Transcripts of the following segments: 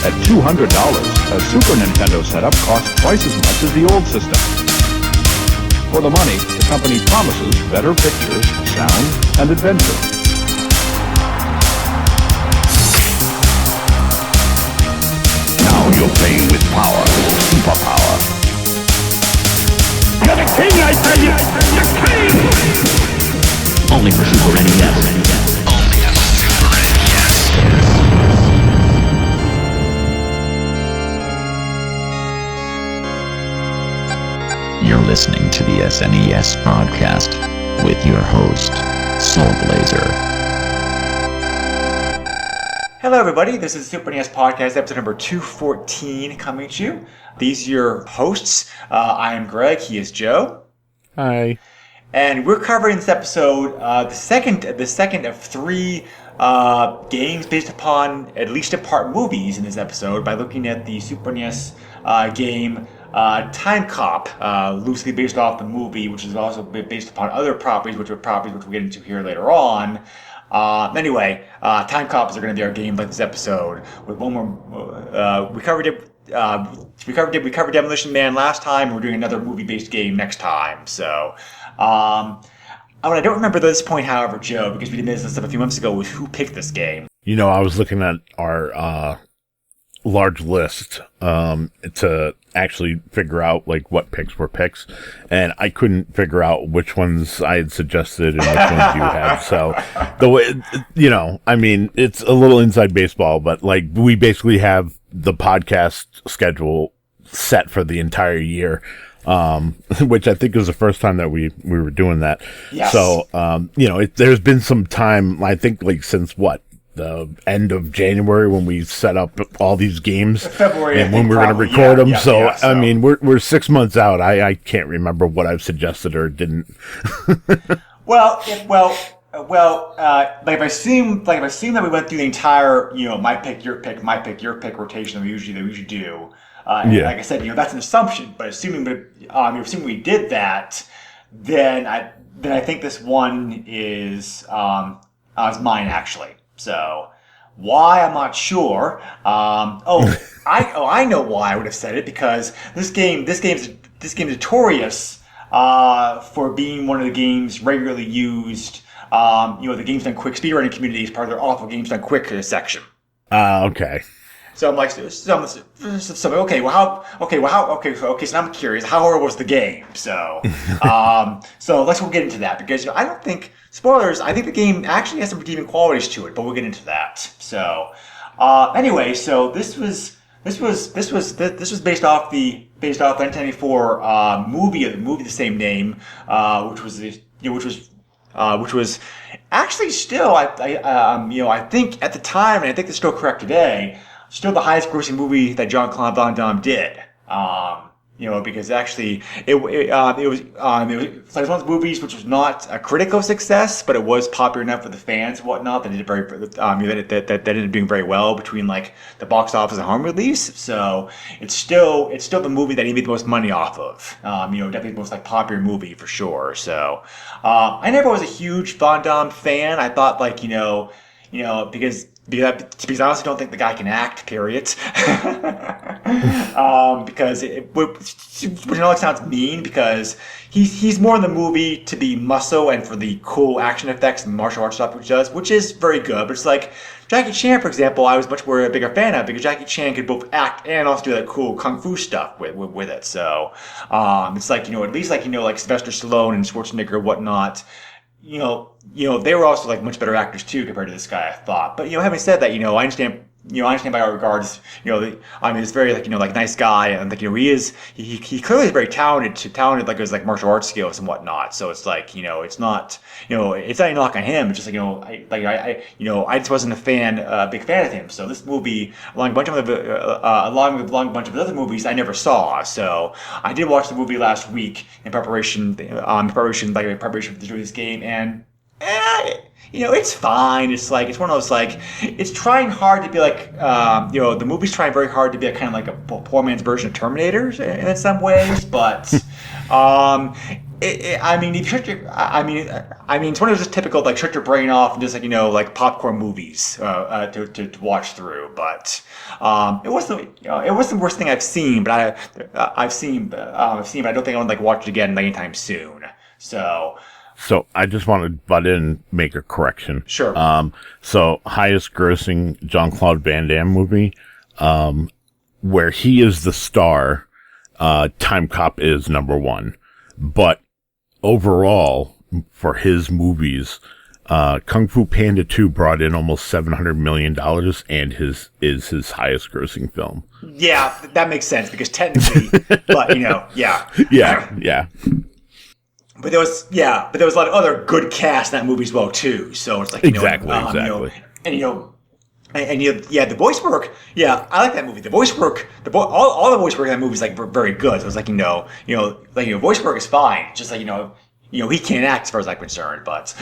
At $200, a Super Nintendo setup costs twice as much as the old system. For the money, the company promises better pictures, sound, and adventure. Now you're playing with power, superpower. You're the king, I tell you! The king! Only for Super NES. Only on Super NES. You're listening to the SNES podcast with your host, Soul Blazer. Hello everybody, this is Super NES Podcast, episode number 214 coming to you. These are your hosts. I am Greg, he is Joe. Hi. And we're covering this episode, the second of three games based upon at least a part movies in this episode by looking at the Super NES game Timecop, loosely based off the movie, which is also based upon other properties, which we'll get into here later on. Anyway, Timecops are going to be our game like this episode. With one more, we covered Demolition Man last time. We're doing another movie-based game next time. So, I don't remember at this point, however, Joe, because we did this stuff a few months ago, was who picked this game. You know, I was looking at our large list to actually figure out like what picks were picks, and I couldn't figure out which ones I had suggested and which ones you had. So the way, you know, I mean, it's a little inside baseball, but like we basically have the podcast schedule set for the entire year. Which I think was the first time that we were doing that. Yes. So, you know, there's been some time, I think like since the end of January when we set up all these games February, and when we're going to record them. So, so, I mean, we're 6 months out. I can't remember what I've suggested or didn't. Well, like if I assume that we went through the entire, you know, my pick, your pick rotation that we usually do. Yeah. Like I said, you know, that's an assumption, but assuming we did that, then I think this one is mine actually. So why, I'm not sure. I know why I would have said it, because this game's notorious for being one of the games regularly used. You know, the Games Done Quick speedrunning community is part of their awful Games Done Quick section. Okay. So I'm like, so I'm curious, how horrible was the game? So, so let's get into that, because you know, I don't think, spoilers, I think the game actually has some redeeming qualities to it, but we'll get into that. So, anyway, so this was based off the 1994 movie of the same name, which was actually still I think at the time, and I think it's still correct today, still the highest grossing movie that Jean-Claude Van Damme did. You know, because actually it was like one of those movies which was not a critical success, but it was popular enough for the fans and whatnot that it did that ended up doing very well between like the box office and home release. So it's still the movie that he made the most money off of. You know, definitely the most like popular movie for sure. So I never was a huge Van Damme fan. I thought like you know because I honestly don't think the guy can act, period. Because which I know it sounds mean, because he's more in the movie to be muscle and for the cool action effects and martial arts stuff which is very good. But it's like Jackie Chan, for example, I was much more a bigger fan of, because Jackie Chan could both act and also do that cool kung fu stuff with it. So it's like, you know, at least like, you know, like Sylvester Stallone and Schwarzenegger and whatnot. You know, they were also like much better actors too compared to this guy, I thought. But you know, having said that, I understand by our regards. He's very like like nice guy, and like he clearly is very talented like his like martial arts skills and whatnot. So it's like it's not it's not a knock on him. It's just like I just wasn't a big fan of him. So this movie, along with a bunch of other movies, I never saw. So I did watch the movie last week in preparation for this game, and it's fine. It's like, it's one of those, like, it's trying hard to be like, the movie's trying very hard to be kind of like a poor man's version of Terminator in some ways, but I mean, if you shut your, I mean, it's one of those just typical like shut your brain off and just like like popcorn movies to watch through. But it wasn't it wasn't the worst thing I've seen. But I've seen, but I don't think I would like watch it again anytime soon. So I just want to butt in and make a correction. Sure. So highest grossing Jean-Claude Van Damme movie, where he is the star, Timecop is number one. But overall, for his movies, Kung Fu Panda 2 brought in almost $700 million and is his highest grossing film. Yeah, that makes sense because technically, but yeah. Yeah. But there was a lot of other good cast in that movie as well too. So it's like exactly. The voice work. Yeah, I like that movie. The voice work, all the voice work in that movie is like very good. So it's like voice work is fine. Just like he can't act as far as I'm concerned. But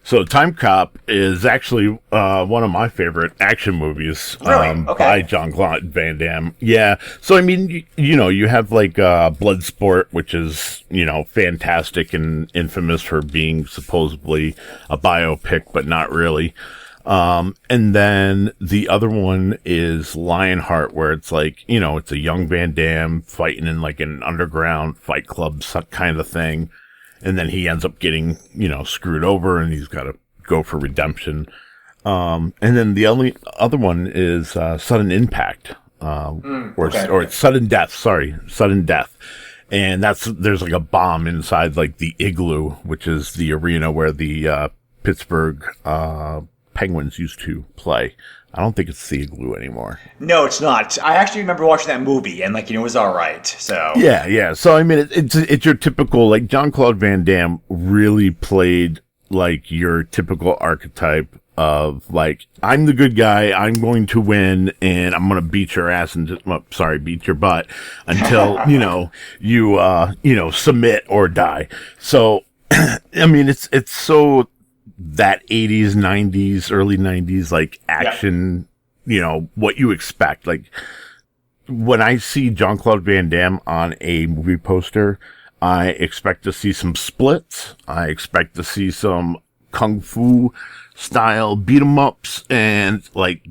so Timecop is actually one of my favorite action movies by Jean-Claude Van Damme. Yeah. So I mean, you have like Bloodsport, which is fantastic and infamous for being supposedly a biopic, but not really. And then the other one is Lionheart, where it's like, it's a young Van Damme fighting in like an underground fight club kind of thing. And then he ends up getting, screwed over and he's got to go for redemption. And then the only other one is, Sudden Impact, or it's Sudden Death. Sorry. Sudden Death. And there's like a bomb inside like the Igloo, which is the arena where the, Pittsburgh, Penguins used to play. I don't think it's the Igloo anymore. No, it's not. I actually remember watching that movie and it was all right. So yeah. So I mean, it's your typical like Jean-Claude Van Damme really played like your typical archetype of like, I'm the good guy, I'm going to win, and I'm going to beat your ass and beat your butt until you submit or die. So I mean, it's so that 80s, 90s, early 90s, like action, what you expect. Like when I see Jean-Claude Van Damme on a movie poster, I expect to see some splits. I expect to see some kung fu style beat 'em ups, and like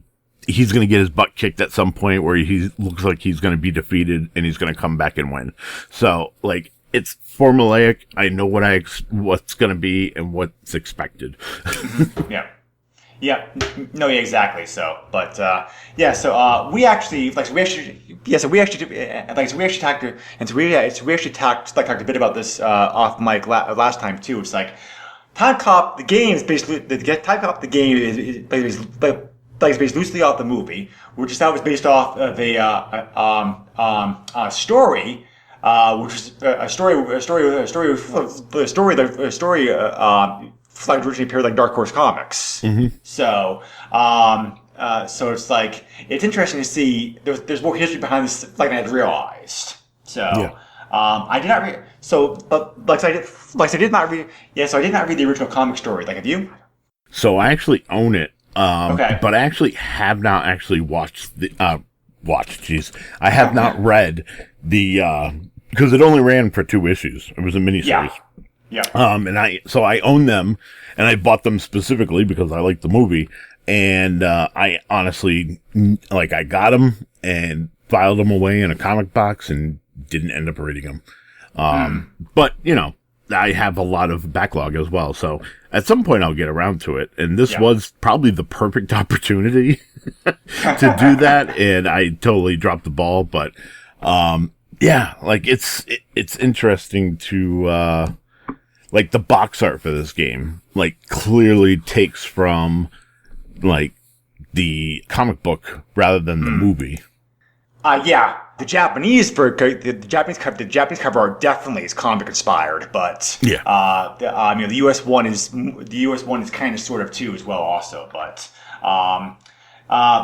he's going to get his butt kicked at some point where he looks like he's going to be defeated and he's going to come back and win. So like, it's formulaic. I know what's going to be and what's expected. Yeah. No, yeah, exactly. So, but we actually talked a bit about this off mic last time too. It's like Timecop the game is basically Timecop the game is based loosely off the movie, which that was based off of a story. Which is a story originally appeared like Dark Horse Comics. Mm-hmm. So it's like it's interesting to see there's more history behind this than I had realized. So I did not read. So I did not read the original comic story. Like, have you? So I actually own it. But I actually have not actually watched I have not read the because it only ran for 2 issues. It was a miniseries. Yeah. And I own them, and I bought them specifically because I liked the movie. And I honestly, like, I got them and filed them away in a comic box and didn't end up reading them. But I have a lot of backlog as well. So at some point I'll get around to it. And this was probably the perfect opportunity to do that. And I totally dropped the ball. But, like it's interesting to, like the box art for this game, like clearly takes from like the comic book rather than the movie. The Japanese cover art definitely is comic inspired, but the US one is kind of sort of too as well also, but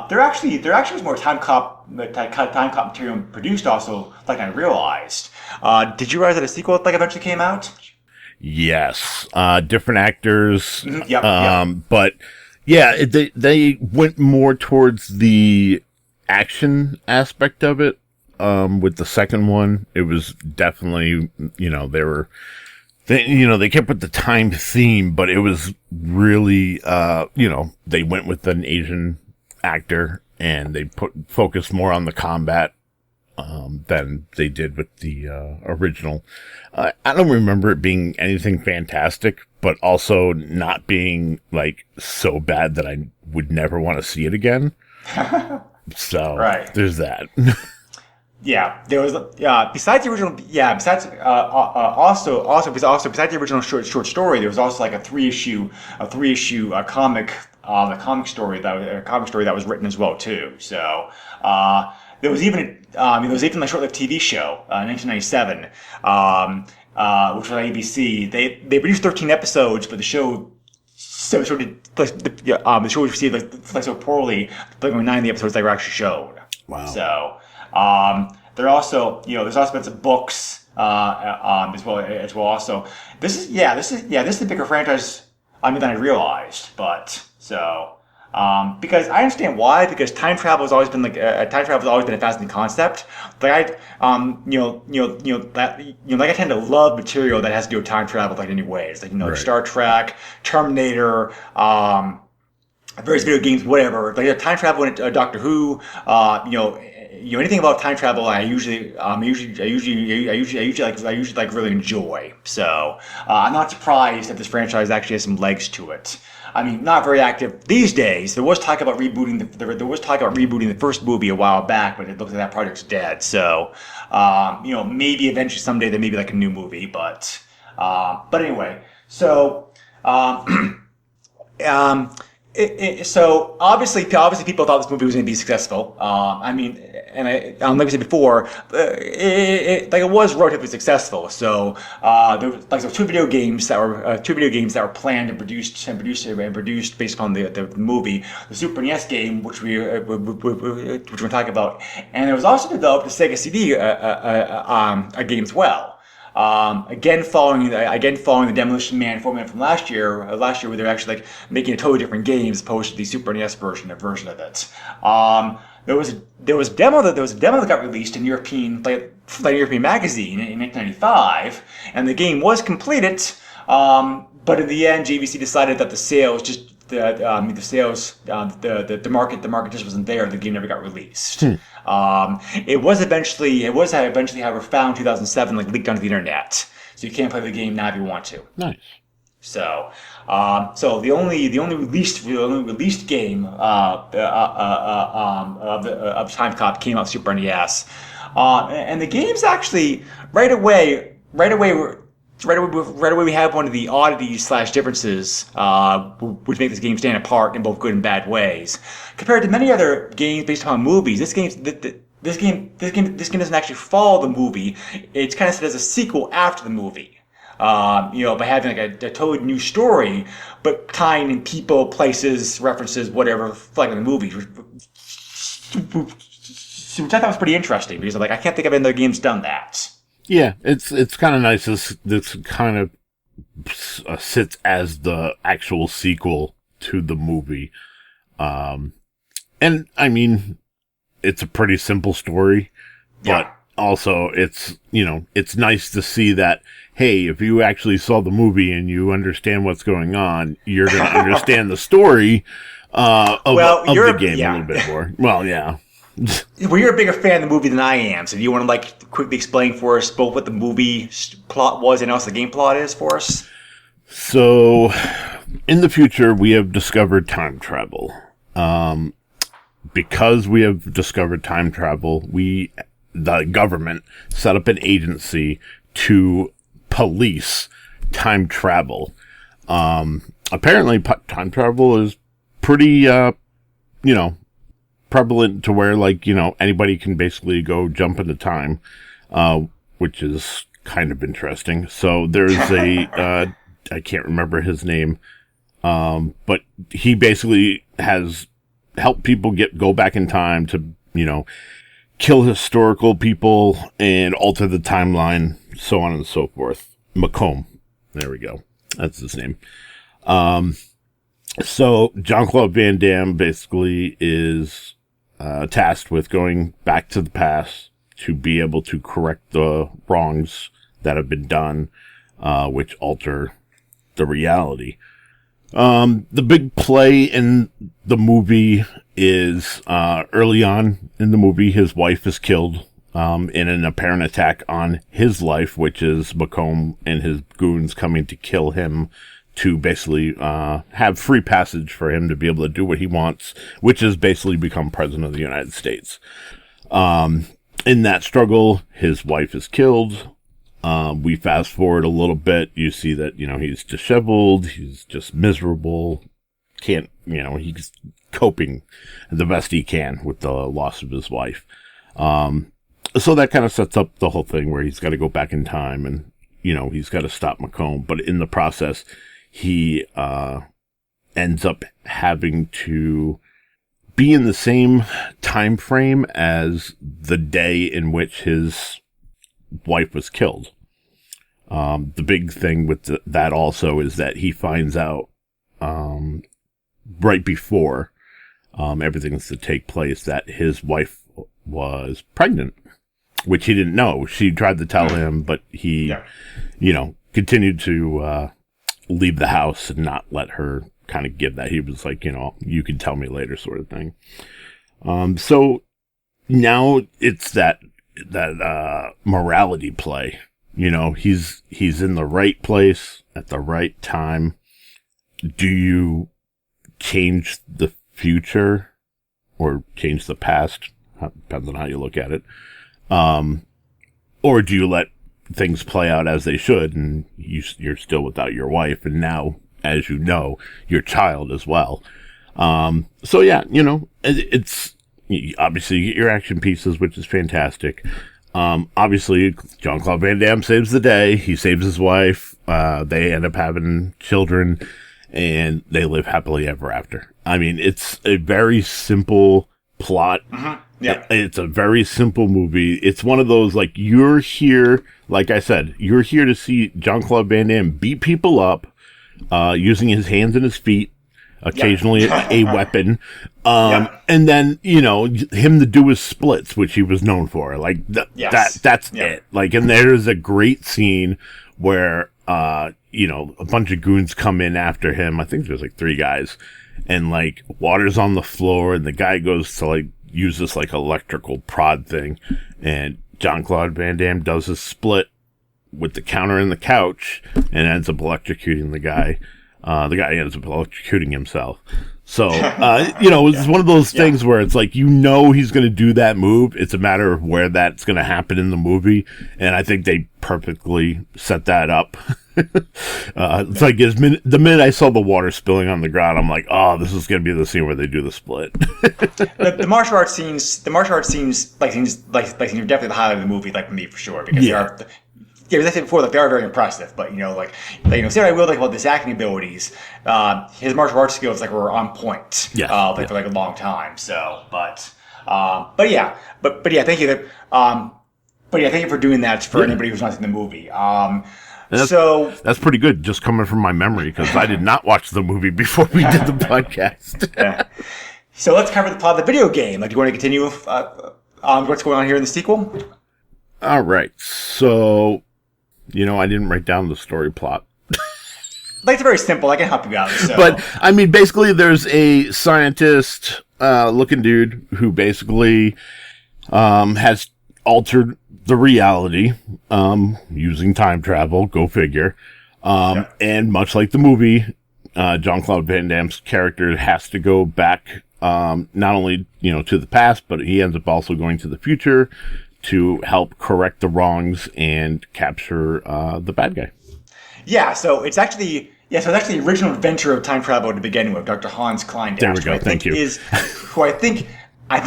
there actually was more Timecop material produced also, like I realized. Did you realize that a sequel eventually came out? Yes, different actors. Mm-hmm. But yeah, they went more towards the action aspect of it. with the second one. It was definitely, they kept with the time theme, but it was really, they went with an Asian actor and they focused more on the combat than they did with the original. I don't remember it being anything fantastic, but also not being like so bad that I would never want to see it again. So Right. there's that. Yeah, there was. Besides the original. Yeah, besides besides the original short story, there was also like a three issue comic, the comic story that was written as well too. So there was even a short-lived TV show in 1997, which was on ABC. They produced 13 episodes, but the show the show was received so poorly that only 9 of the episodes they were actually showed. Wow. So there's also been some books as well. Also, this is the bigger franchise than I realized. But so because I understand why, because time travel has always been a fascinating concept. Like I tend to love material that has to do with time travel like in any ways, Right. Star Trek, Terminator, various video games, whatever. Like time travel in Doctor Who, anything about time travel, I usually really enjoy. So I'm not surprised that this franchise actually has some legs to it. I mean, not very active these days. There was talk about rebooting the first movie a while back, but it looks like that project's dead. So maybe eventually someday there may be like a new movie, but anyway. So so obviously people thought this movie was going to be successful. Like I said before, it was relatively successful. So there were two video games that were planned and produced based upon the movie. The Super NES game, which we're going to talk about, and it was also developed a Sega CD a game as well. Again, following the Demolition Man format from last year where they're actually like making a totally different game as opposed to the Super NES version of it. There was a demo that got released in European magazine in 1995, and the game was completed. But in the end, JVC decided that the market just wasn't there. The game never got released. It was eventually however found in 2007, like leaked onto the internet. So you can't play the game now if you want to. Nice. So the only released game of Timecop came out Super NES, and the game's actually right away we have one of the oddities / differences which make this game stand apart in both good and bad ways. Compared to many other games based upon movies, this game doesn't actually follow the movie. It's kind of set as a sequel after the movie. By having like a totally new story, but tying in people, places, references, whatever, like in the movies. Which I thought was pretty interesting because I can't think of any other games done that. Yeah, it's kind of nice. This kind of sits as the actual sequel to the movie. And I mean, it's a pretty simple story, but also it's nice to see that, hey, if you actually saw the movie and you understand what's going on, you're going to understand the story of the game a little bit more. Well, yeah. Well, you're a bigger fan of the movie than I am, so do you want to quickly explain for us both what the movie plot was and also the game plot is for us? So, in the future, we have discovered time travel. Because we have discovered time travel, the government set up an agency to police time travel. Apparently, time travel is pretty, prevalent to where anybody can basically go jump into time, which is kind of interesting. So there's I can't remember his name, but he basically has helped people go back in time to kill historical people and alter the timeline, so on and so forth. Macomb, there we go, that's his name. So Jean-Claude Van Damme basically is tasked with going back to the past to be able to correct the wrongs that have been done, which alter the reality. The big play in the movie is early on in the movie, his wife is killed in an apparent attack on his life, which is Macomb and his goons coming to kill him to basically have free passage for him to be able to do what he wants, which is basically become president of the United States. In that struggle, his wife is killed. We fast forward a little bit. You see that, he's disheveled. He's just miserable. He's coping the best he can with the loss of his wife. So that kind of sets up the whole thing where he's got to go back in time and, he's got to stop Macomb. But in the process, he ends up having to be in the same time frame as the day in which his wife was killed. The big thing with that also is that he finds out right before everything's to take place that his wife was pregnant, which he didn't know. She tried to tell him, but he, continued to leave the house and not let her kind of give that. He was like, you can tell me later sort of thing. So now it's that morality play. He's in the right place at the right time. Do you change the future or change the past? Depends on how you look at it. Or do you let things play out as they should and you're still without your wife and now, as you know, your child as well. So yeah, it's obviously you get your action pieces, which is fantastic. Obviously, Jean-Claude Van Damme saves the day. He saves his wife. They end up having children, and they live happily ever after. I mean, it's a very simple plot. Mm-hmm. Yeah. It's a very simple movie. It's one of those, like, you're here, like I said, you're here to see Jean-Claude Van Damme beat people up, using his hands and his feet, occasionally a weapon. And then, him to do his splits, which he was known for. Like, that's it. Like, and there's a great scene where, a bunch of goons come in after him. I think there's like 3 guys. And, like, water's on the floor, and the guy goes to, like, use this, like, electrical prod thing. And Jean-Claude Van Damme does his split with the counter in the couch and ends up electrocuting the guy. The guy ends up electrocuting himself. So, it's one of those things where it's like, he's going to do that move. It's a matter of where that's going to happen in the movie. And I think they perfectly set that up. It's like the minute I saw the water spilling on the ground, I'm like, oh, this is going to be the scene where they do the split. the martial arts scenes, like are definitely the highlight of the movie, like for me for sure, because they are. Yeah, as I said before, like they are very impressive. But say what I will like about his acting abilities, his martial arts skills were on point. For a long time. So, but yeah, thank you. Thank you for doing that for anybody who's not seen the movie. That's pretty good, just coming from my memory, because I did not watch the movie before we did the podcast. Yeah. So let's cover the plot of the video game. Do you want to continue on what's going on here in the sequel? All right. So, I didn't write down the story plot. It's very simple. I can help you out. So. But, I mean, basically, there's a scientist looking dude who basically has altered the reality using time travel. Go figure. And much like the movie, Jean-Claude Van Damme's character has to go back not only, to the past, but he ends up also going to the future to help correct the wrongs and capture the bad guy. Yeah, so it's actually the original inventor of time travel to begin with, Dr. Hans Kleindash. There we go. Thank you. Who I think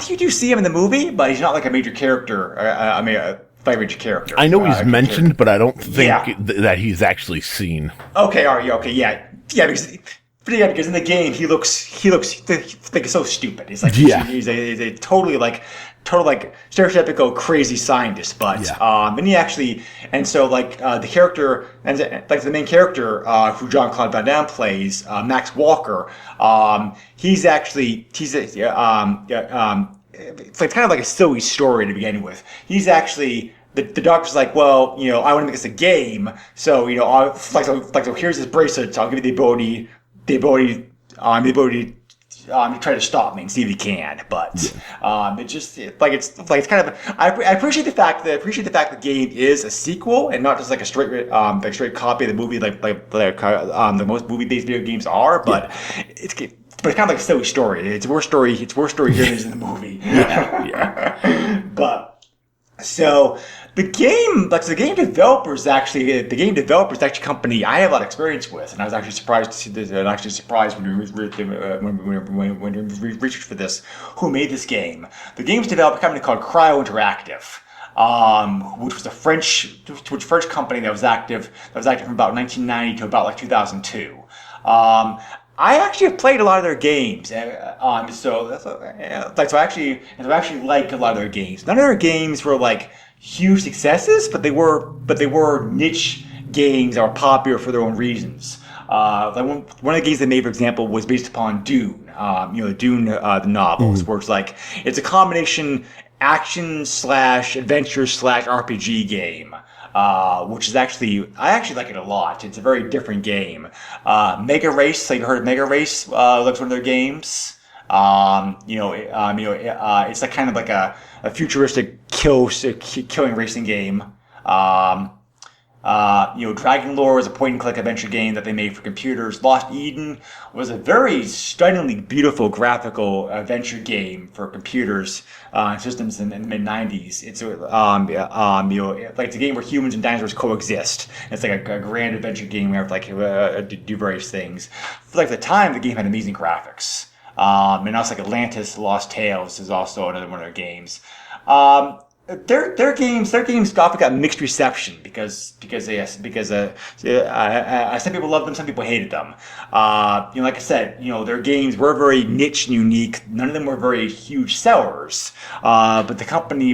you do see him in the movie, but he's not like a major character. A major character. I know he's mentioned, but I don't think that he's actually seen. Okay, are you okay? Yeah, because in the game he looks like so stupid. He's like he's a total stereotypical crazy scientist, but and he actually the character and the main character who Jean-Claude Van Damme plays, Max Walker, he's it's like kind of like a silly story to begin with. He's actually the doctor's like, well, I want to make this a game, so so here's this bracelet. So I'll give you the ability to try to stop me and see if he can. But it's kind of I appreciate the fact that the game is a sequel and not just like a straight copy of the movie the most movie-based video games are. But it's kind of like a silly story. It's worse story here than is in the movie. But so the game developers actually a company I have a lot of experience with, and I was actually surprised to see this. And actually surprised when we researched for this, who made this game. The game was developed by a company called Cryo Interactive, which was a French company that was active from about 1990 to about 2002. I actually have played a lot of their games, so I actually like a lot of their games. None of their games were like huge successes, but they were niche games that were popular for their own reasons. One of the games they made, for example, was based upon Dune. Dune, the novels, where it's a combination action/adventure/ RPG game. Which is I actually like it a lot. It's a very different game. Mega Race, have you heard of Mega Race? Looks one of their games. It's like kind of like a futuristic killing racing game. Dragon Lore was a point-and-click adventure game that they made for computers. Lost Eden was a very stunningly beautiful graphical adventure game for computers and systems in the mid-90s. It's it's a game where humans and dinosaurs coexist. It's like a grand adventure game where you have to do various things. For the time, the game had amazing graphics. And also Atlantis: Lost Tales is also another one of their games. Their games often got mixed reception because some people loved them, some people hated them. Like I said, their games were very niche and unique. None of them were very huge sellers. But the company,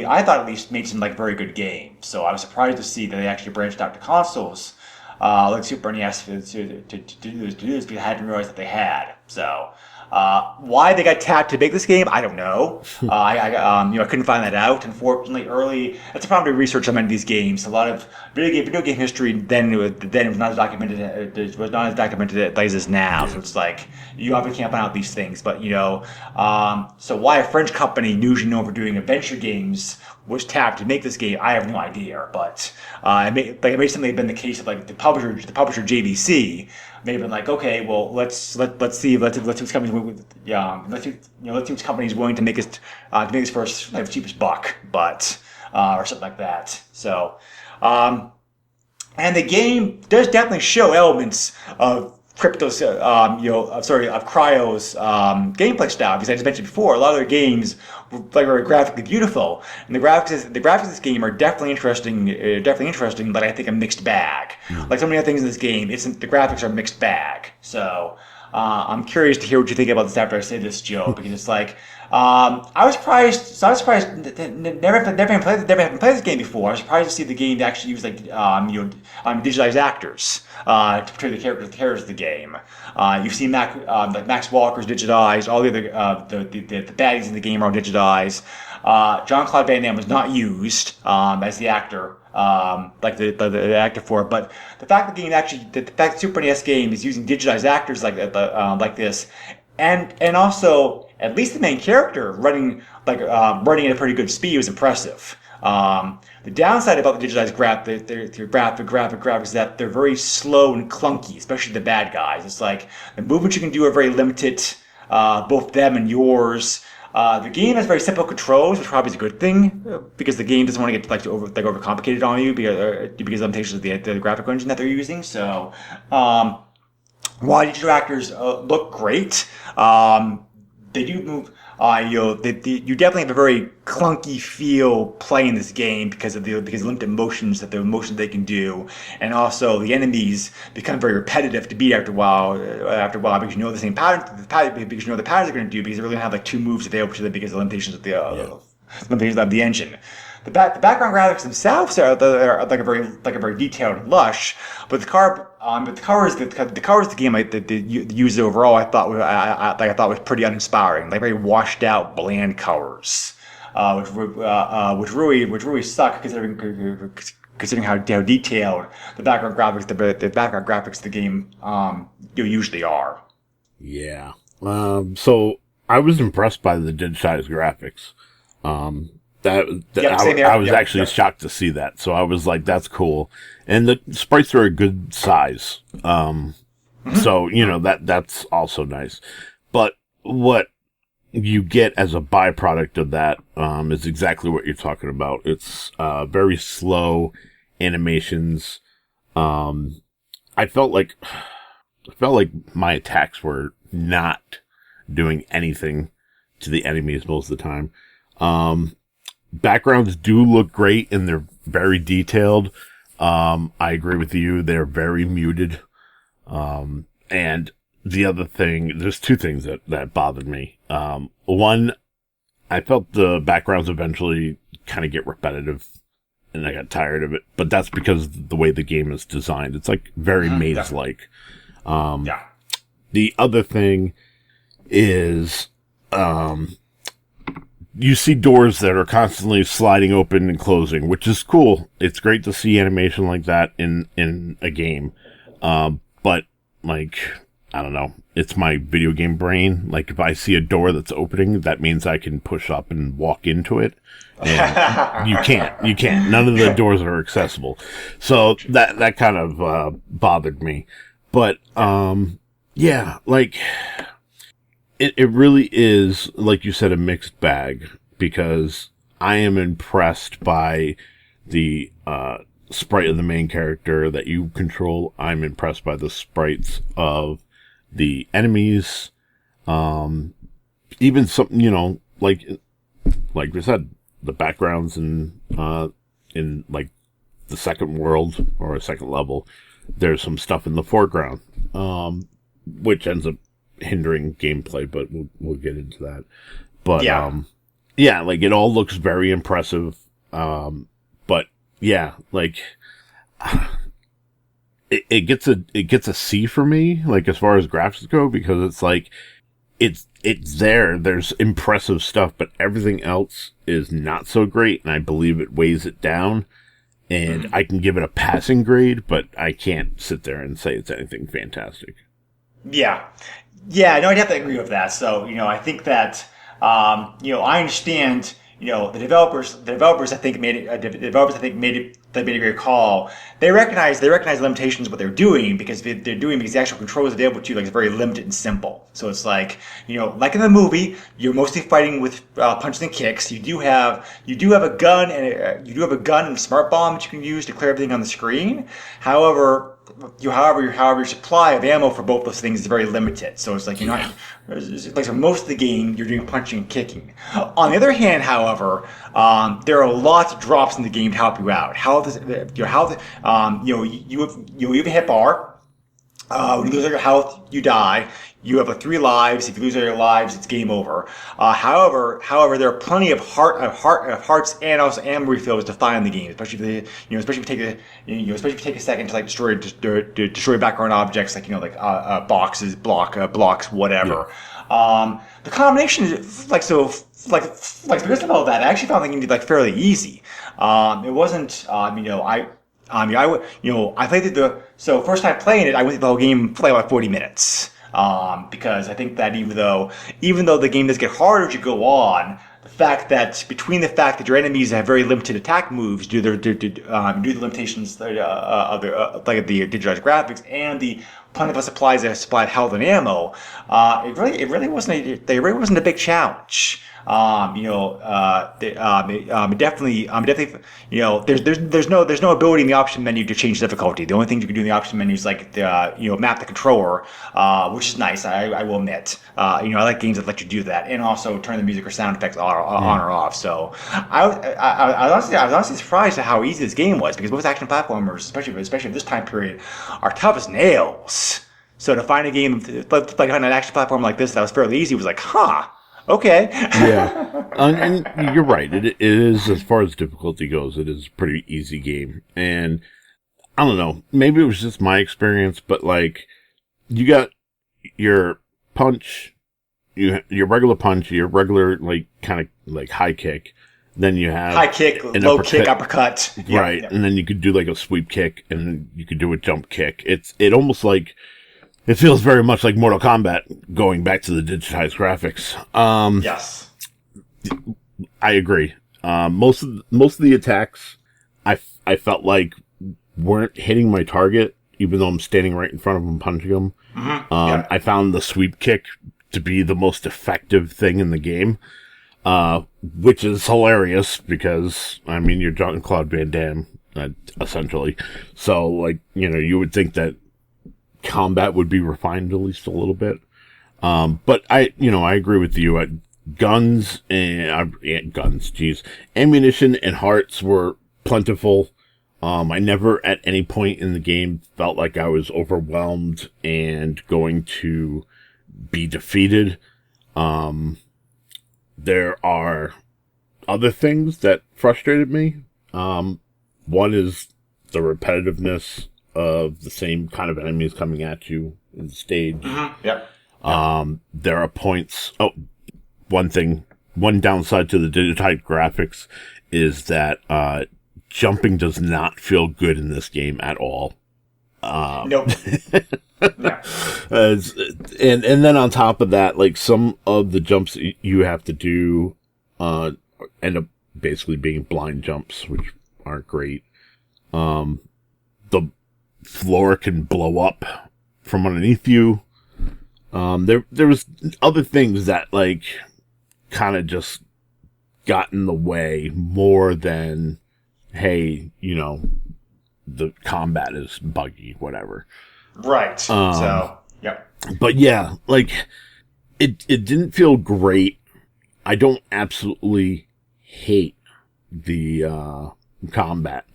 I thought at least made some very good games. So I was surprised to see that they actually branched out to consoles, like Super NES to do this, because I hadn't realized that they had. So. Why they got tapped to make this game, I don't know. I couldn't find that out. Unfortunately, that's a problem to research on many of these games. A lot of video game history then was not as documented. It was not as documented as it is now. So it's you obviously can't find out these things. But so why a French company usually known for doing adventure games was tapped to make this game, I have no idea. But it may simply have been the case of the publisher JVC. They've been okay, well, let's see which company's willing to make this for the cheapest buck, but or something like that. So, and the game does definitely show elements of Cryo's gameplay style, because I just mentioned before, a lot of their games were very graphically beautiful, and the graphics of this game are definitely interesting, but I think a mixed bag. Like so many other things in this game, the graphics are a mixed bag. So I'm curious to hear what you think about this after I say this, Joe, because it's I was surprised. Never having played this game before. I was surprised to see the game actually use digitized actors to portray the characters of the game. You've seen Max Walker's digitized. All the other the baddies in the game are digitized. Jean-Claude Van Damme was not used as the actor. The actor for it, but the fact that Super NES game is using digitized actors like this, and also at least the main character running at a pretty good speed was impressive. The downside about the digitized graphics is that they're very slow and clunky, especially the bad guys. It's the movements you can do are very limited, both them and yours. The game has very simple controls, which probably is a good thing, because the game doesn't want to get overcomplicated on you because of the limitations of the graphic engine that they're using. So, while digital actors look great, they do move. You definitely have a very clunky feel playing this game because of the limited motions they can do, and also the enemies become very repetitive to beat after a while because you know the same pattern because you know the patterns they're going to do, because they really have two moves available to them because of the limitations of the engine. The background graphics themselves are very detailed and lush, but the but the covers of the game, like the used overall, I thought was pretty uninspiring, like very washed out, bland covers, which really suck considering how detailed the background graphics of the game usually are. Yeah. So I was impressed by the digitized graphics. I was actually shocked to see that. So I was like, that's cool. And the sprites are a good size. So, that's also nice. But what you get as a byproduct of that, is exactly what you're talking about. It's, very slow animations. I felt like my attacks were not doing anything to the enemies most of the time. Backgrounds do look great and they're very detailed. I agree with you. They're very muted. And the other thing, there's two things that bothered me. One, I felt the backgrounds eventually kind of get repetitive and I got tired of it, but that's because of the way the game is designed. It's like very maze-like. The other thing is, you see doors that are constantly sliding open and closing, which is cool. It's great to see animation like that in a game. But like, I don't know, it's my video game brain. Like if I see a door that's opening, that means I can push up and walk into it. And you can't. None of the doors are accessible. So that kind of, bothered me. But, yeah, like, it really is, like you said, a mixed bag, because I am impressed by the sprite of the main character that you control. I'm impressed by the sprites of the enemies. Even some, like we said, the backgrounds in like the second world or a second level, there's some stuff in the foreground, which ends up hindering gameplay, but we'll get into that. But yeah, like it all looks very impressive. But yeah, like it gets a C for me, like as far as graphics go, because it's like it's there. There's impressive stuff, but everything else is not so great, and I believe it weighs it down. And I can give it a passing grade, but I can't sit there and say it's anything fantastic. Yeah, no, I'd have to agree with that. So, I think that, I understand, the developers I think made a great call. They recognize the limitations of what they're doing because the actual controls available to you like is very limited and simple. So it's like, like in the movie, you're mostly fighting with punches and kicks. You do have a gun and a smart bomb that you can use to clear everything on the screen. However, your supply of ammo for both those things is very limited. So it's like so most of the game you're doing punching and kicking. On the other hand, however, there are lots of drops in the game to help you out. You have a hit bar. When you lose all your health, you die. You have 3 lives. If you lose all your lives, it's game over. However, there are plenty of hearts and also ammo refills to find in the game, especially if you take a second to like destroy background objects like boxes, blocks, whatever. Yeah. The combination is because of all that, I actually found the game to be like fairly easy. It wasn't. I played first time playing it, I went through the whole game for like about 40 minutes. Because I think that even though the game does get harder as you go on, the fact that your enemies have very limited attack moves due to the limitations of the digitized graphics and the plentiful supplies that supplied health and ammo, it really wasn't a big challenge. Definitely, there's no ability in the option menu to change difficulty. The only thing you can do in the option menu is like map the controller, which is nice. I will admit. I like games that let you do that, and also turn the music or sound effects on or off. So I was honestly surprised at how easy this game was, because most action platformers, especially in this time period, are tough as nails. So to find a game like an action platform like this that was fairly easy was like, okay. Yeah. And you're right. It is, as far as difficulty goes, it is a pretty easy game. And I don't know, maybe it was just my experience, but like, you got your punch, your regular punch, your regular, like, kind of like high kick. Then you have high kick, low kick, uppercut. Right. Yeah. And then you could do like a sweep kick, and then you could do a jump kick. It almost like, it feels very much like Mortal Kombat going back to the digitized graphics. Yes. I agree. Most of the attacks I felt like weren't hitting my target, even though I'm standing right in front of them punching them. Mm-hmm. I found the sweep kick to be the most effective thing in the game, which is hilarious because, I mean, you're Jean-Claude Van Damme, essentially. So, like, you know, you would think that combat would be refined at least a little bit. But I agree with you. Guns, ammunition and hearts were plentiful. I never at any point in the game felt like I was overwhelmed and going to be defeated. There are other things that frustrated me. One is the repetitiveness of the same kind of enemies coming at you in the stage. Mm-hmm. Yep. There are points. One downside to the digitized graphics is that jumping does not feel good in this game at all. Nope. Yeah. And then on top of that, like, some of the jumps you have to do end up basically being blind jumps, which aren't great. The floor can blow up from underneath you. There was other things that, like, kind of just got in the way more than, hey, you know, the combat is buggy, whatever. Right. So, yep. But yeah, like, it didn't feel great. I don't absolutely hate the combat,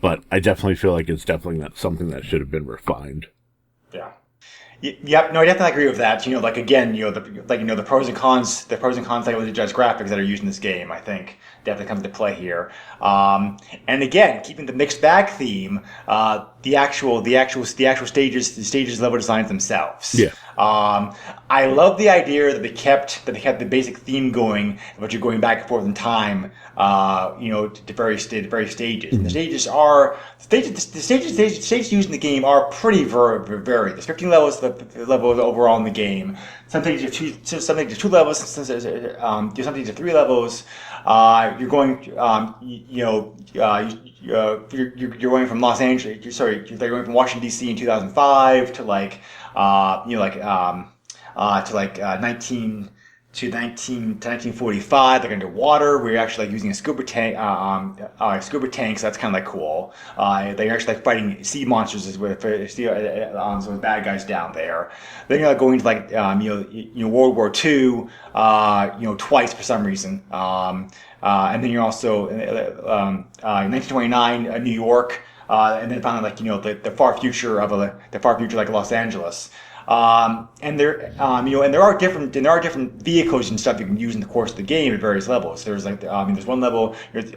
but I definitely feel like it's definitely not something that should have been refined. Yeah. Yep. No, I definitely agree with that. You know, like, again, you know, the pros and cons, like with the judge graphics that are used in this game, I think definitely comes into play here. And again, keeping the mixed bag theme, the actual stages, the stages level designs themselves. Yeah. I love the idea that they kept the basic theme going, but you're going back and forth in time, you know, to various stages. Mm-hmm. And the stages used in the game are pretty varied. There's 15 levels overall in the game. Some stages have two levels. Some stages have 3 levels. You're going, you're going from Los Angeles. They're going from Washington D.C. in 2005 to like, to 1945. They're underwater. We're actually like using a scuba tank. So that's kind of like cool. They're actually like fighting sea monsters with bad guys down there. Then you're like going to like World War II, twice for some reason. And then you're also in 1929 New York, and then finally like the far future like Los Angeles. And there are different vehicles and stuff you can use in the course of the game at various levels. There's like, there's one level like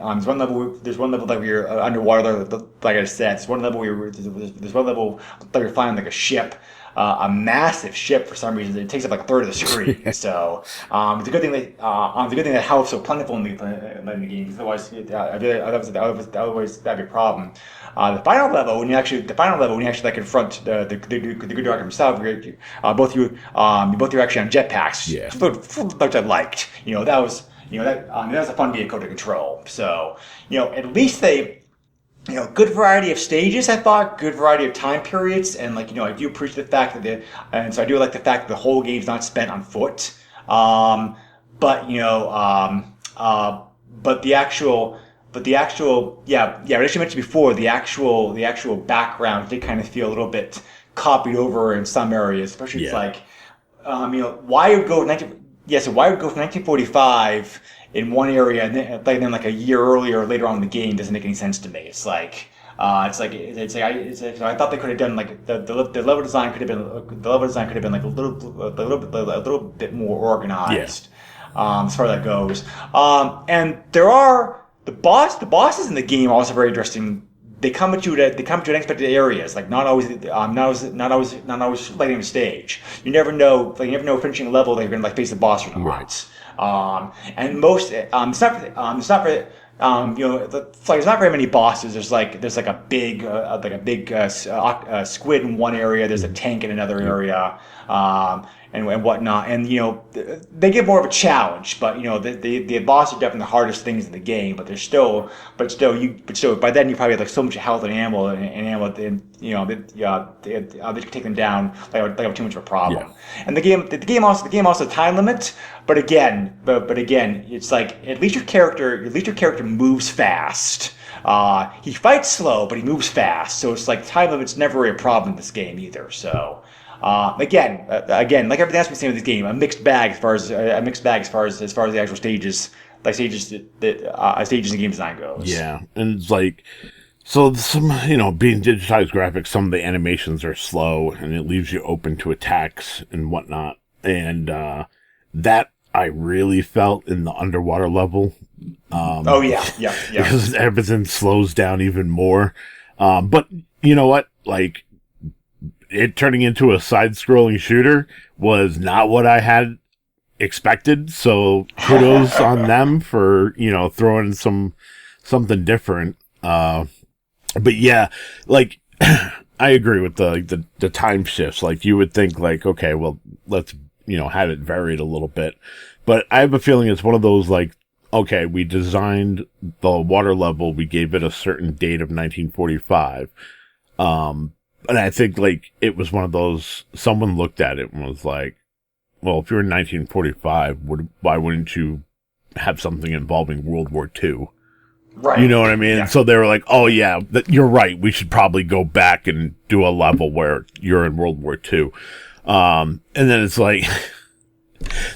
where you're underwater, like I said. There's one level where you're flying like a ship, a massive ship for some reason. It takes up like a third of the screen. So it's a good thing that health's so plentiful in the game. Otherwise, that'd be a problem. The final level, when you actually like confront the good doctor himself, both you are actually on jetpacks. Yeah. Which I liked. That was a fun vehicle to control. So at least they. Good variety of stages, I thought, good variety of time periods, and I do appreciate the fact that I do like the fact that the whole game's not spent on foot. But the actual, as you mentioned before, the actual background did kind of feel a little bit copied over in some areas, especially it's like, why would go from 1945 in one area and then like a year earlier or later on in the game doesn't make any sense to me. It's like I thought they could have done like the level design could have been like a little bit more organized. As far as that goes. And there are the bosses in the game are also very interesting they come at you at unexpected areas, like not always lighting the stage. You never know, finishing a level they're going to face the boss or not. And most it's not very. There's not very many bosses. There's like a big squid in one area. There's a tank in another area, and whatnot. And they give more of a challenge. But the bosses are definitely the hardest things in the game. But by then you probably have like so much health and ammo and they can take them down like too much of a problem. Yeah. And the game also has a time limit. But again, it's like at least your character moves fast. He fights slow, but he moves fast. So it's like time limit's never really a problem in this game either. So again, like everything else we've seen with this game, a mixed bag as far as the actual stages, stages in game design goes. Yeah, and it's like. So some, being digitized graphics, some of the animations are slow, and it leaves you open to attacks and whatnot. And that I really felt in the underwater level. Yeah. Because everything slows down even more. But you know what? Like, it turning into a side-scrolling shooter was not what I had expected. So kudos on them for throwing something different. But yeah, like I agree with the time shifts. Like you would think like, okay, well, let's have it varied a little bit. But I have a feeling it's one of those like, okay, we designed the water level, we gave it a certain date of 1945. And I think like it was one of those, someone looked at it and was like, well, if you're in 1945, why wouldn't you have something involving World War II? Right. You know what I mean? Yeah. So they were like, oh yeah, you're right. We should probably go back and do a level where you're in World War II. And then it's like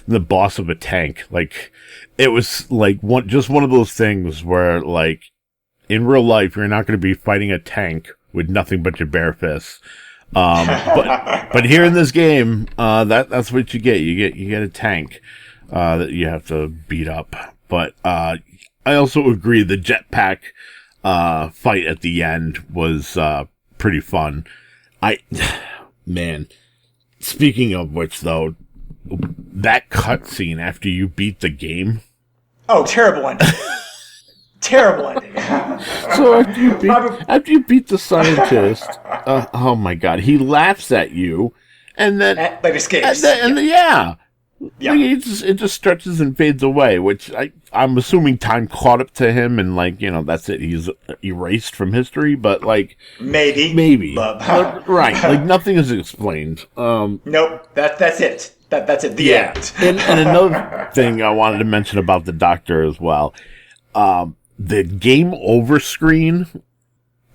the boss of a tank. Like it was like one of those things where like in real life, you're not going to be fighting a tank with nothing but your bare fists. But here in this game, that's what you get. You get a tank, that you have to beat up. But, I also agree the jetpack fight at the end was pretty fun. Man, speaking of which, though, that cutscene after you beat the game. Oh, terrible ending. Terrible ending. So after you beat the scientist, oh my god, he laughs at you, and then like escapes. Yeah. Yeah. Like it just stretches and fades away, which I'm assuming time caught up to him, and like that's it. He's erased from history, but like maybe, but, right? Like nothing is explained. Nope. That's it. That's it. The end. And another thing I wanted to mention about the Doctor as well. The game over screen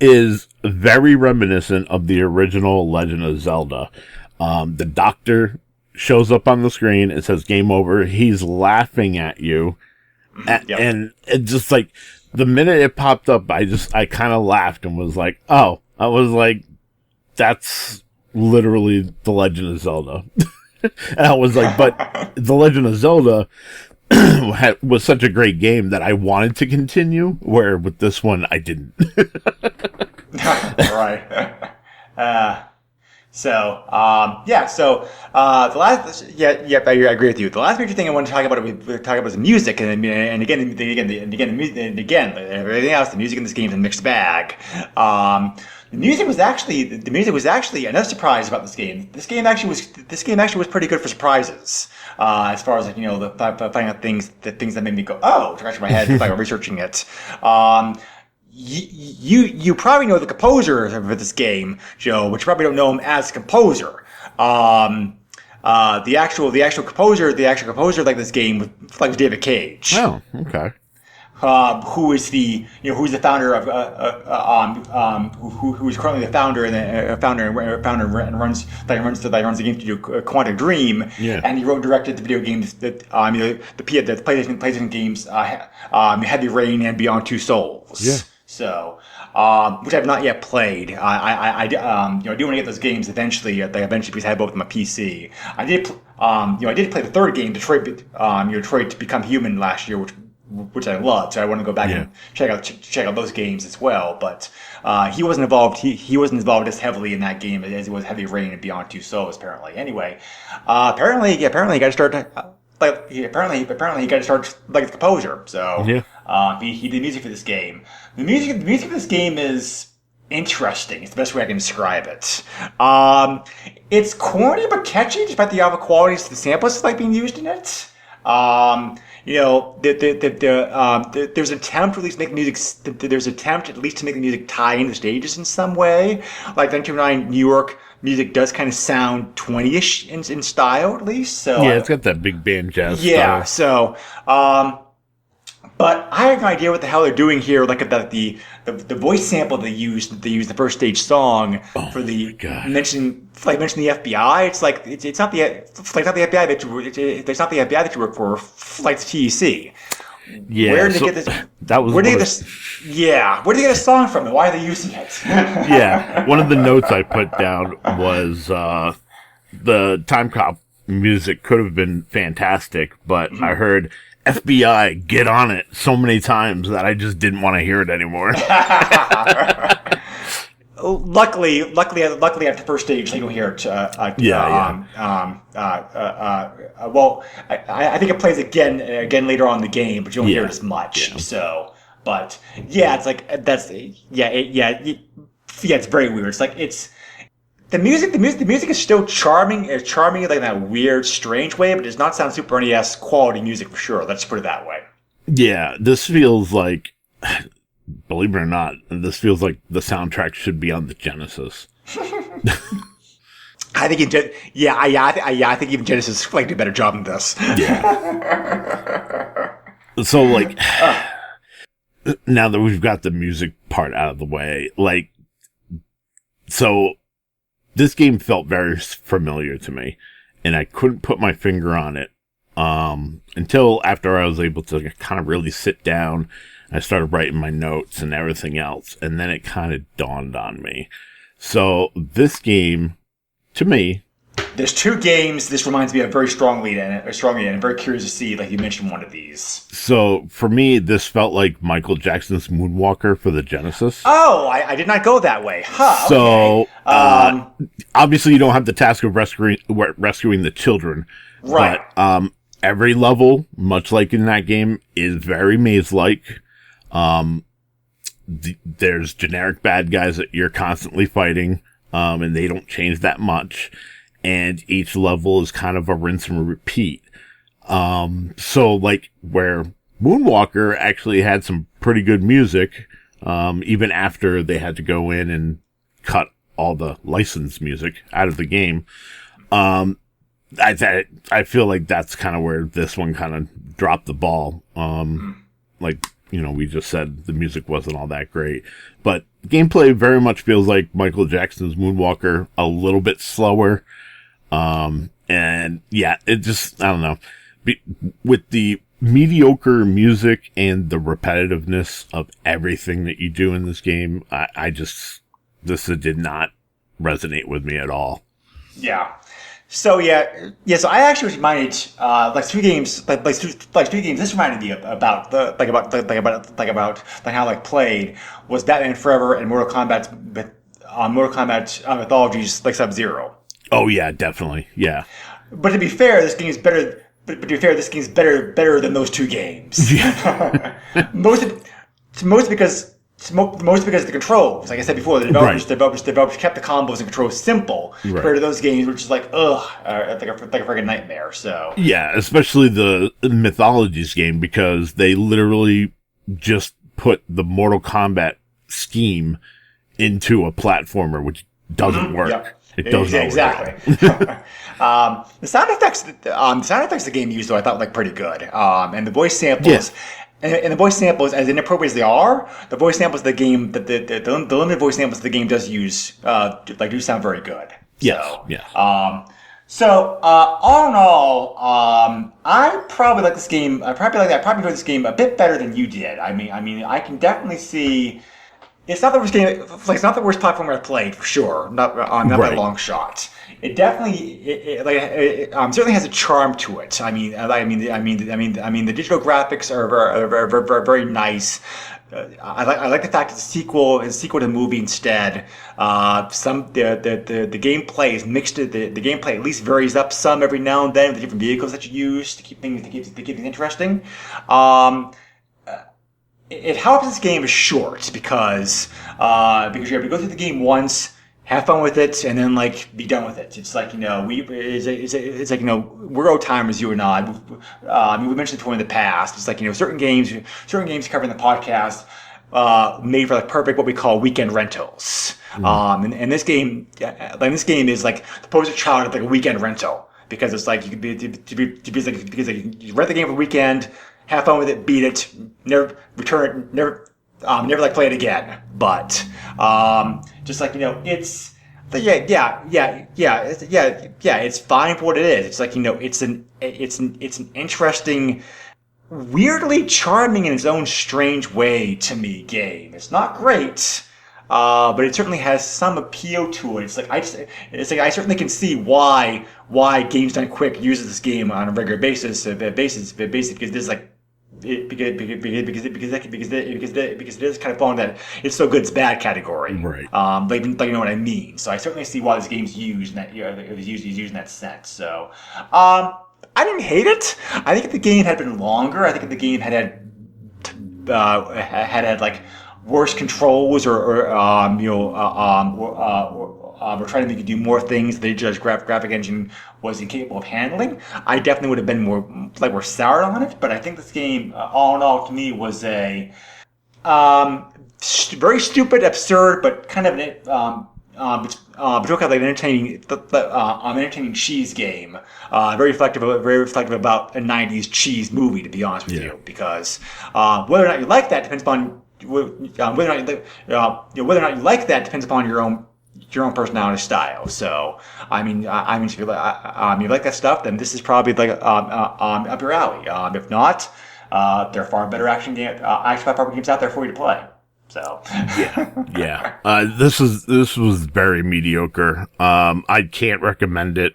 is very reminiscent of the original Legend of Zelda. The Doctor shows up on the screen, it says game over, he's laughing at you, and it just like, the minute it popped up, I kind of laughed and was like, oh, I was like, that's literally the Legend of Zelda. And I was like, but the Legend of Zelda was such a great game that I wanted to continue, where with this one, I didn't. Right. The last, I agree with you. The last major thing I want to talk about, is the music, and again, everything else. The music in this game is a mixed bag. The music was actually another surprise about this game. This game actually was pretty good for surprises. As far as finding out things that made me go, oh, scratch my head by researching it. You probably know the composer of this game, Joe, but you probably don't know him as a composer. The actual composer like this game was David Cage. Oh, okay. Who is the founder of who is currently the founder and runs the game studio Quantic Dream. Yeah. And he wrote and directed the video games that the PlayStation games Heavy Rain and Beyond Two Souls. Yeah. So, which I've not yet played. I do want to get those games eventually. Because I have both on my PC. I did play the third game, Detroit Become Human last year, which which I loved. So I want to go back and check out those games as well. But he wasn't involved. He wasn't involved as heavily in that game as he was Heavy Rain and Beyond Two Souls. Apparently, anyway. Apparently, he got to start. Apparently, he got to start like the composer. So he did music for this game. The music for this game is interesting. It's the best way I can describe it. It's corny but catchy, despite the other qualities of the samples like being used in it. There's an attempt to at least make music. There's an attempt at least to make the music tie into the stages in some way. Like 1999 New York music does kind of sound 20-ish in style, at least. So it's got that big band jazz. Yeah. style. So, but I have no idea what the hell they're doing here. Like about the voice sample they used the first stage song for the mention the FBI. It's like it's not the FBI that you work for. Like the TEC. Yeah. Where did they get this? That was. Where did they get this? Yeah. Where did they get a song from? And why are they using it? Yeah. One of the notes I put down was the Timecop music could have been fantastic, but I heard FBI, get on it so many times that I just didn't want to hear it anymore. Luckily, after first stage, they don't hear it. Well, I think it plays again later on in the game, but you don't hear it as much. Yeah. So, but yeah, it's like it's very weird. It's like the music is still charming. It's charming like in that weird, strange way, but it does not sound Super NES quality music for sure. Let's put it that way. Yeah, this feels like, believe it or not, this feels like the soundtrack should be on the Genesis. I think I think even Genesis like did a better job than this. Yeah. So like, now that we've got the music part out of the way, like, so this game felt very familiar to me, and I couldn't put my finger on it until after I was able to kind of really sit down. I started writing my notes and everything else, and then it kind of dawned on me. So this game, to me, there's two games this reminds me of very strongly, and I'm very curious to see, like you mentioned, one of these. So for me, this felt like Michael Jackson's Moonwalker for the Genesis. Oh, I did not go that way. Huh. So obviously, you don't have the task of rescuing the children, right? But every level, much like in that game, is very maze-like. There's generic bad guys that you're constantly fighting, and they don't change that much. And each level is kind of a rinse and repeat. So like where Moonwalker actually had some pretty good music, even after they had to go in and cut all the licensed music out of the game. I feel like that's kind of where this one kind of dropped the ball. Like, we just said the music wasn't all that great, but gameplay very much feels like Michael Jackson's Moonwalker, a little bit slower. And yeah, it just, I don't know, with the mediocre music and the repetitiveness of everything that you do in this game, this did not resonate with me at all. Yeah. So so I actually was reminded, two games. This reminded me about how played was Batman Forever and Mortal Kombat Mythologies like Sub-Zero. Oh yeah, definitely, yeah. But to be fair, this game is better. But to be fair, this game is better than those two games. Yeah. Mostly because of the controls. Like I said before, the developers kept the combos and controls simple compared to those games, which is like a freaking nightmare. So yeah, especially the Mythologies game, because they literally just put the Mortal Kombat scheme into a platformer, which doesn't work. Yep. It doesn't exactly. The sound effects the game used, though, I thought pretty good. And the voice samples. Yeah. And the voice samples, as inappropriate as they are, the voice samples the game, the limited voice samples the game does use, do sound very good. Yes. So, yeah. All in all, I probably like this game. I probably enjoyed this game a bit better than you did. I mean, I can definitely see. It's not the worst game. It's not the worst platformer I've played for sure. Not by a long shot. it definitely certainly has a charm to it. The digital graphics are very nice. I like the fact it's a sequel to the movie instead. The gameplay is mixed. The gameplay at least varies up some every now and then with the different vehicles that you use to keep things interesting. It helps this game is short because you're able to go through the game once, have fun with it, and then be done with it. It's like we're old timers, you and I. We mentioned it before in the past. It's like certain games covered in the podcast made for perfect what we call weekend rentals. And this game is like the poster child of a weekend rental because it's like you could you rent the game for a weekend. Have fun with it, beat it, never return it, never play it again. But it's fine for what it is. It's like it's an interesting, weirdly charming in its own strange way to me game. It's not great. But it certainly has some appeal to it. I certainly can see why Games Done Quick uses this game on a regular basis. Because there's because it is kind of falling that it's so good it's bad category. Right. You know what I mean. So I certainly see why this game's used in that used in that sense. So I didn't hate it. I think if the game had been longer, I think if the game had worse controls or trying to make you do more things the digital graphic engine was incapable of handling, I definitely would have been more soured on it. But I think this game, all in all, to me was a very stupid, absurd, but kind of an entertaining cheese game. Very reflective about a '90s cheese movie, to be honest with you. Because whether or not you like that depends upon your own personality style. So if you like that stuff, then this is probably up your alley. If not, there are far better action platform games out there for you to play. So yeah. This was very mediocre. I can't recommend it.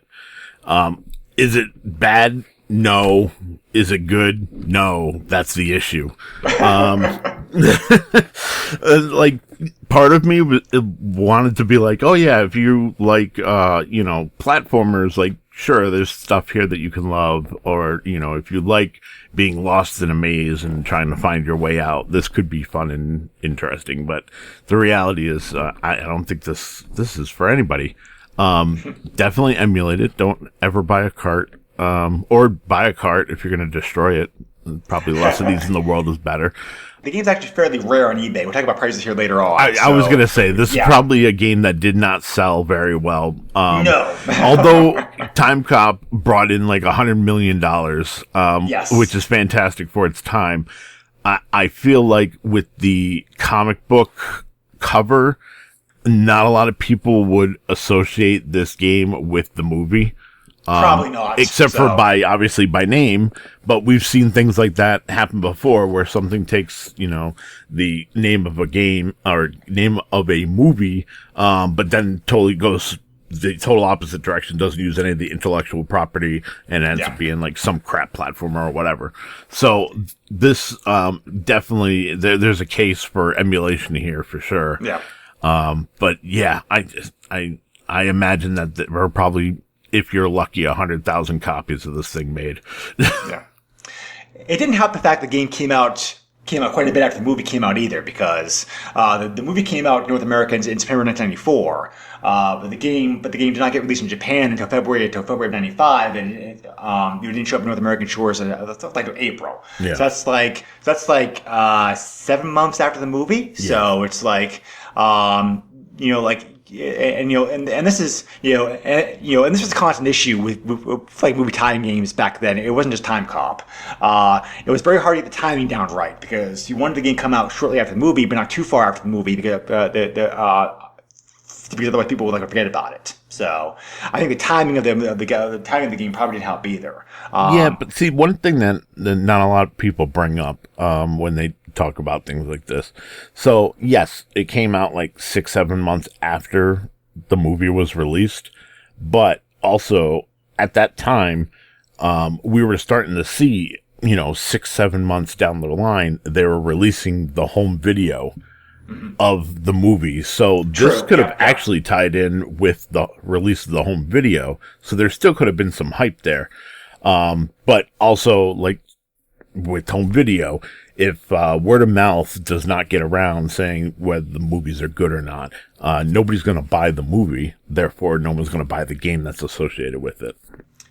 Is it bad? No. Is it good? No. That's the issue. Part of me wanted to be like, oh yeah, if you like, platformers, sure, there's stuff here that you can love, or, if you like being lost in a maze and trying to find your way out, this could be fun and interesting. But the reality is, I don't think this is for anybody. Definitely emulate it. Don't ever buy a cart. Or buy a cart if you're going to destroy it. Probably less of these in the world is better. The game's actually fairly rare on eBay. We'll talk about prices here later on. I was going to say, this is probably a game that did not sell very well. No. Although Timecop brought in $100 million, yes, which is fantastic for its time. I feel like with the comic book cover, not a lot of people would associate this game with the movie. Probably not. Except for obviously by name, but we've seen things like that happen before where something takes, the name of a game or name of a movie, but then totally goes the total opposite direction, doesn't use any of the intellectual property and ends up being some crap platformer or whatever. So this, definitely, there's a case for emulation here for sure. Yeah. But yeah, I imagine that there are probably, if you're lucky, 100,000 copies of this thing made. Yeah. It didn't help the fact the game came out quite a bit after the movie came out either, because the movie came out in North America in September 1994. But the game did not get released in Japan until February of '95, and it didn't show up in North American shores until April. Yeah. So that's 7 months after the movie. Yeah. So it's and this is and this was a constant issue with movie time games back then. It wasn't just Timecop. It was very hard to get the timing down right, because you wanted the game to come out shortly after the movie, but not too far after the movie, because otherwise people would forget about it. So I think the timing of the timing of the game probably didn't help either. Yeah, but see, one thing that not a lot of people bring up when they talk about things like this. So yes, it came out 6-7 months after the movie was released, But also at that time, we were starting to see, 6-7 months down the line, they were releasing the home video of the movie. So this could have actually tied in with the release of the home video. So there still could have been some hype there. But also, like with home video, if word of mouth does not get around saying whether the movies are good or not, nobody's going to buy the movie. Therefore, no one's going to buy the game that's associated with it.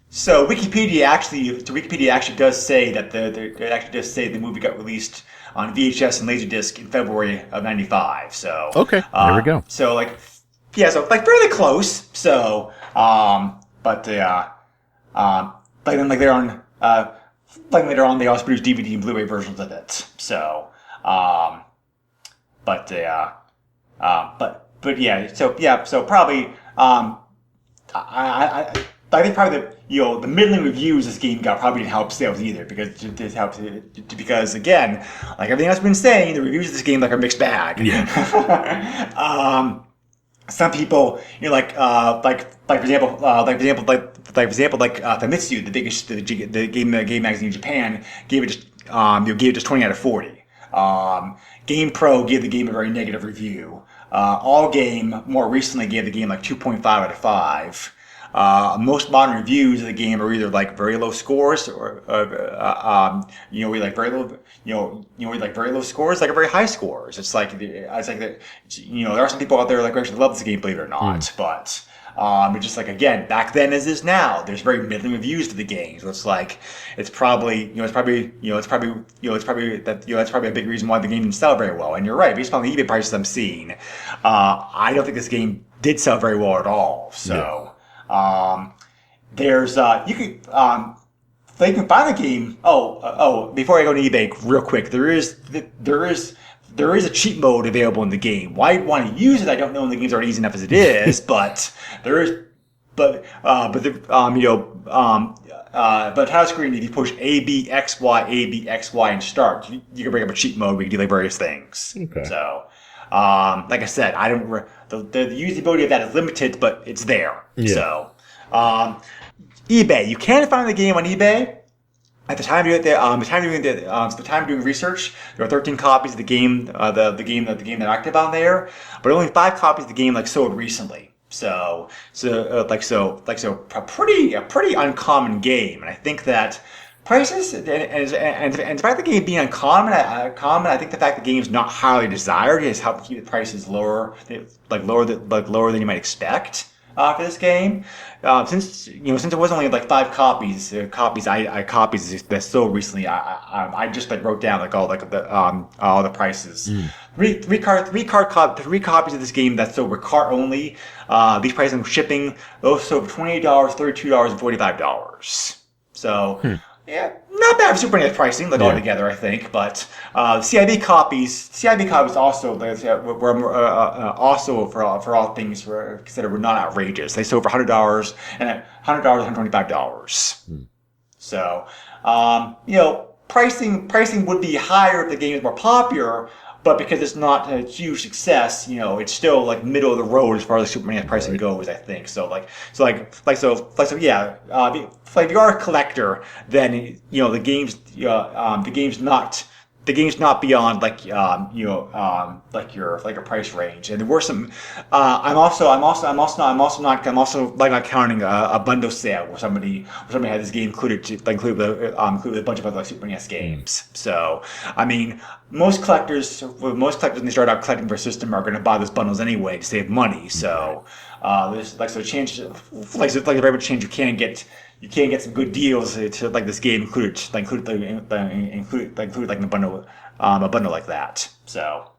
So Wikipedia actually does say that the movie got released on VHS and Laserdisc in February of '95. So okay, there we go. So fairly close. So later on they also produced DVD and Blu-ray versions of it. So so probably I think probably the middling reviews this game got probably didn't help sales either, because again, like everything else we've been saying, the reviews of this game are a mixed bag. Yeah. Some people, for example, Famitsu, the game magazine in Japan, gave it just 20 out of 40. GamePro gave the game a very negative review. All Game more recently gave the game 2.5 out of 5. Most modern reviews of the game are either very low scores or very low scores, very high scores. It's there are some people out there who actually love this game, believe it or not, but it's just again, back then as is now, there's very middling reviews to the game. So it's probably a big reason why the game didn't sell very well. And you're right, based on the eBay prices I'm seeing, I don't think this game did sell very well at all. So. There's you can find the game. Before I go to eBay, real quick, there is a cheat mode available in the game. Why you'd want to use it, I don't know. And the game's already easy enough as it is, but there is. But title screen, if you push A B X Y and start, you can bring up a cheat mode where you can do various things. Okay. So. Like I said, I don't. The usability of that is limited, but it's there. Yeah. So, eBay. You can find the game on eBay. At the time doing doing research, there are 13 copies of the game, the game that are active on there, but only 5 copies of the game sold recently. So a pretty uncommon game, and I think that. Prices and the fact the game being uncommon, I think the fact the game's not highly desired has helped keep the prices lower than you might expect for this game. Since it was only 5 copies that sold recently, I just wrote down all the prices. Three copies of this game that sold were cart only. These prices and shipping, those sold for $28, $32, and $45. So. Yeah, not bad for Super NES pricing, altogether, I think. But CIB copies also were for all things were considered not outrageous. They sold for $100 and $125. So, pricing would be higher if the game is more popular. But because it's not a huge success, it's still middle of the road as far as the Super NES pricing goes, I think. So if you are a collector, then the game's not beyond your price range. And there were some. I'm also not counting a bundle sale where somebody had this game included with a bunch of other Super NES games. So I mean, most collectors when they start out collecting for a system are going to buy those bundles anyway to save money. So there's change very much change you can get some good deals to this game include a bundle like that. So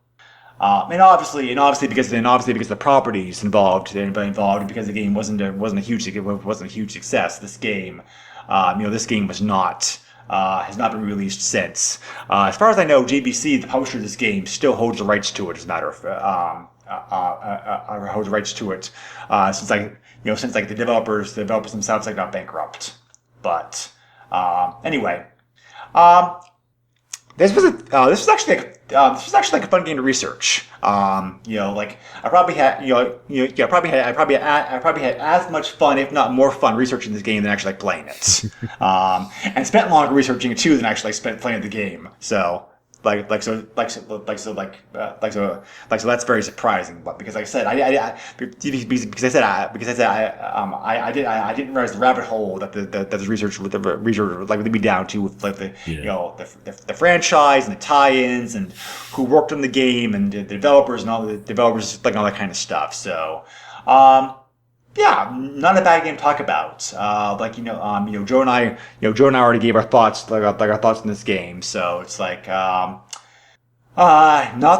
and obviously because the properties involved and because the game wasn't a huge success, this game was not has not been released since. As far as I know, JBC, the publisher of this game, still holds the rights to it. As a matter of holds the rights to it since the developers themselves got bankrupt. But anyway, This was actually like a fun game to research. Like I probably had as much fun, if not more fun, researching this game than actually like playing it. And spent longer researching it too than actually spent playing the game. So that's very surprising. But because like I said, I didn't realize the rabbit hole that the research would lead me down to with like the franchise and the tie-ins and who worked on the game and the developers and all that kind of stuff. So. Yeah, not a bad game to talk about. Joe and I already gave our thoughts, our thoughts on this game. So it's like, not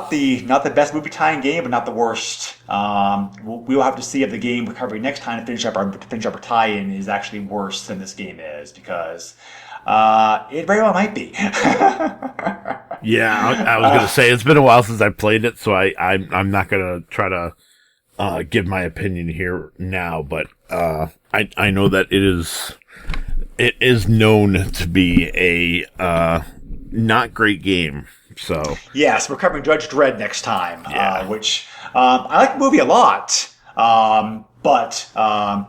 the best movie tie-in game, but not the worst. We'll have to see if the game we're covering next time to finish up our tie-in is actually worse than this game is, because it very well might be. Yeah, I was gonna say it's been a while since I played it, so I'm not gonna try to. Give my opinion here now, but I know that it is known to be a not great game. So yes, we're covering Judge Dredd next time, yeah. Which I like the movie a lot, but like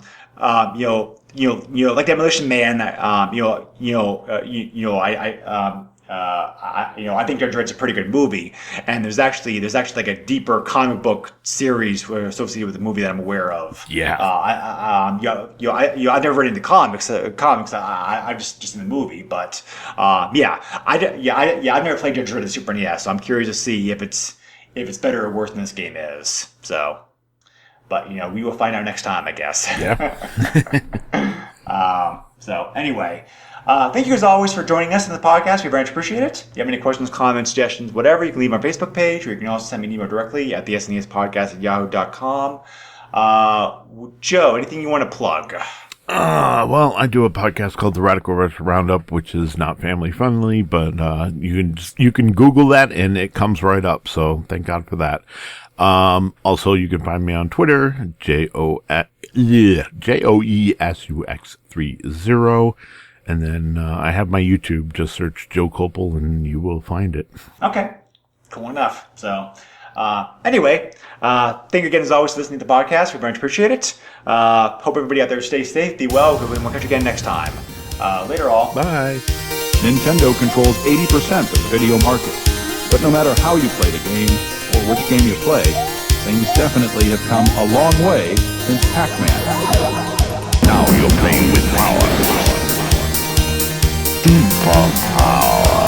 Demolition Man, I think Judge Dredd's a pretty good movie, and there's actually like a deeper comic book series associated with the movie that I'm aware of. Yeah. I've never read into comics. I'm just in the movie, but I've never played Judge Dredd at Super NES, so I'm curious to see if it's better or worse than this game is. So, but we will find out next time, I guess. Yeah. So anyway. Thank you as always for joining us in the podcast. We very much appreciate it. If you have any questions, comments, suggestions, whatever, you can leave on our Facebook page, or you can also send me an email directly at the SNESpodcast@yahoo.com. Joe, anything you want to plug? Well, I do a podcast called The Radical Retro Roundup, which is not family friendly, but you can Google that and it comes right up. So thank God for that. Also, you can find me on Twitter, JOESUX30. And then I have my YouTube. Just search Joe Copel and you will find it. Okay. Cool enough. So, anyway, thank you again as always for listening to the podcast. We very much appreciate it. Hope everybody out there stays safe, be well. We'll catch you again next time. Later all. Bye. Nintendo controls 80% of the video market. But no matter how you play the game, or which game you play, things definitely have come a long way since Pac-Man. Now you're playing with power. Super power.